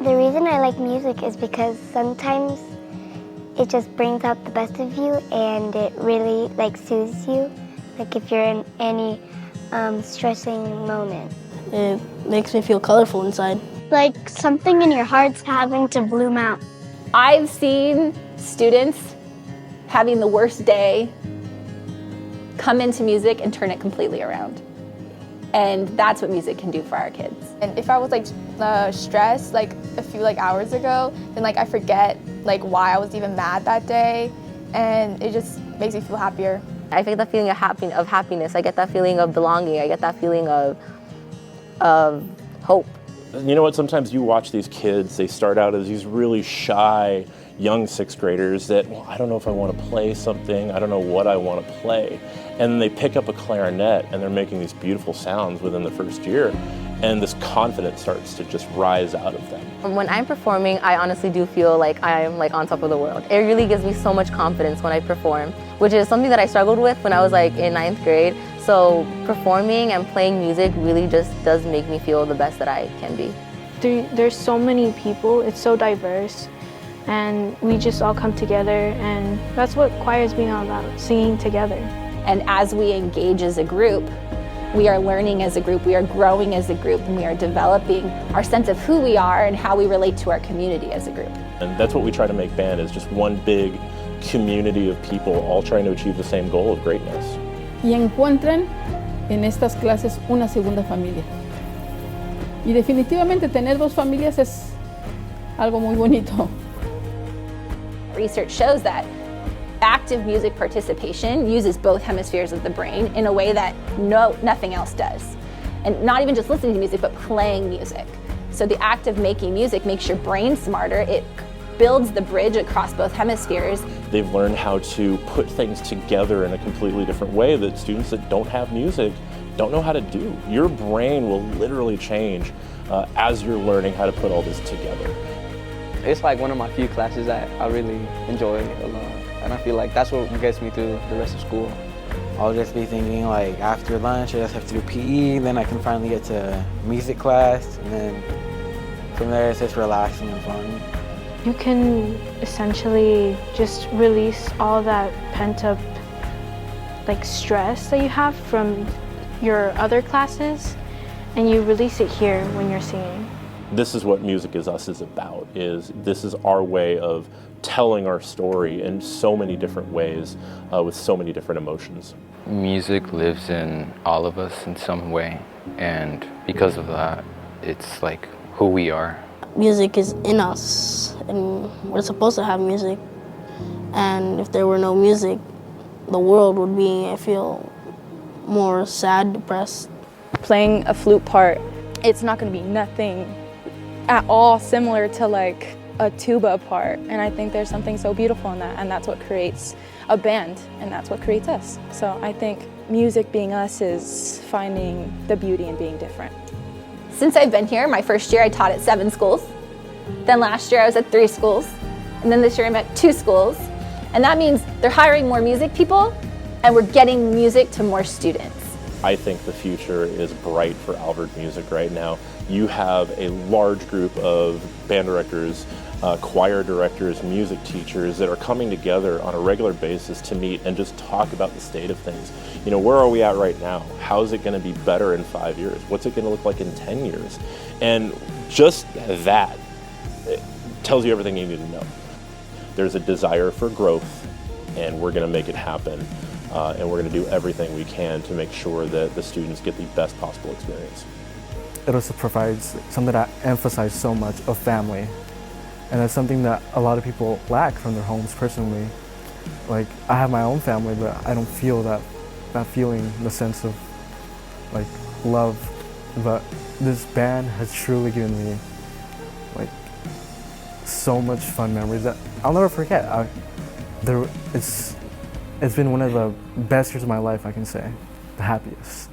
The reason I like music is because sometimes it just brings out the best of you and it really soothes you. Like if you're in any stressing moment. It makes me feel colorful inside. Like something in your heart's having to bloom out. I've seen students having the worst day come into music and turn it completely around. And that's what music can do for our kids. And if I was stressed a few hours ago, then I forget why I was even mad that day, and it just makes me feel happier. I get that feeling of happiness. I get that feeling of belonging. I get that feeling of hope. You know what, sometimes you watch these kids, they start out as these really shy young sixth graders that, well, I don't know if I want to play something, I don't know what I want to play. And then they pick up a clarinet and they're making these beautiful sounds within the first year, and this confidence starts to just rise out of them. When I'm performing, I honestly do feel like I'm on top of the world. It really gives me so much confidence when I perform, which is something that I struggled with when I was in 9th grade. So performing and playing music really just does make me feel the best that I can be. There's so many people, it's so diverse, and we just all come together, and that's what choir is being all about, singing together. And as we engage as a group, we are learning as a group, we are growing as a group, and we are developing our sense of who we are and how we relate to our community as a group. And that's what we try to make band, is just one big community of people all trying to achieve the same goal of greatness. Y encuentran en estas clases una segunda familia. Y definitivamente tener dos familias es algo muy bonito. Research shows that active music participation uses both hemispheres of the brain in a way that nothing else does. And not even just listening to music, but playing music. So the act of making music makes your brain smarter. It builds the bridge across both hemispheres. They've learned how to put things together in a completely different way that students that don't have music don't know how to do. Your brain will literally change as you're learning how to put all this together. It's one of my few classes that I really enjoy a lot, and I feel like that's what gets me through the rest of school. I'll just be thinking after lunch I just have to do PE, then I can finally get to music class, and then from there it's just relaxing and fun. You can essentially just release all that pent-up stress that you have from your other classes, and you release it here when you're singing. This is what Music Is Us is about, this is our way of telling our story in so many different ways with so many different emotions. Music lives in all of us in some way, and because of that, it's who we are. Music is in us, and we're supposed to have music. And if there were no music, the world would be, I feel, more sad, depressed. Playing a flute part, it's not going to be nothing at all similar to a tuba part, and I think there's something so beautiful in that, and that's what creates a band, and that's what creates us. So I think music being us is finding the beauty in being different. Since I've been here, my first year I taught at 7 schools, then last year I was at 3 schools, and then this year I'm at 2 schools, and that means they're hiring more music people, and we're getting music to more students. I think the future is bright for Alvord Music right now. You have a large group of band directors, choir directors, music teachers that are coming together on a regular basis to meet and just talk about the state of things. You know, where are we at right now? How is it going to be better in 5 years? What's it going to look like in 10 years? And just that tells you everything you need to know. There's a desire for growth, and we're going to make it happen. And we're going to do everything we can to make sure that the students get the best possible experience. It also provides something that emphasizes so much of family. And that's something that a lot of people lack from their homes personally. I have my own family, but I don't feel that feeling, the sense of love. But this band has truly given me so much fun memories that I'll never forget. It's been one of the best years of my life, I can say, the happiest.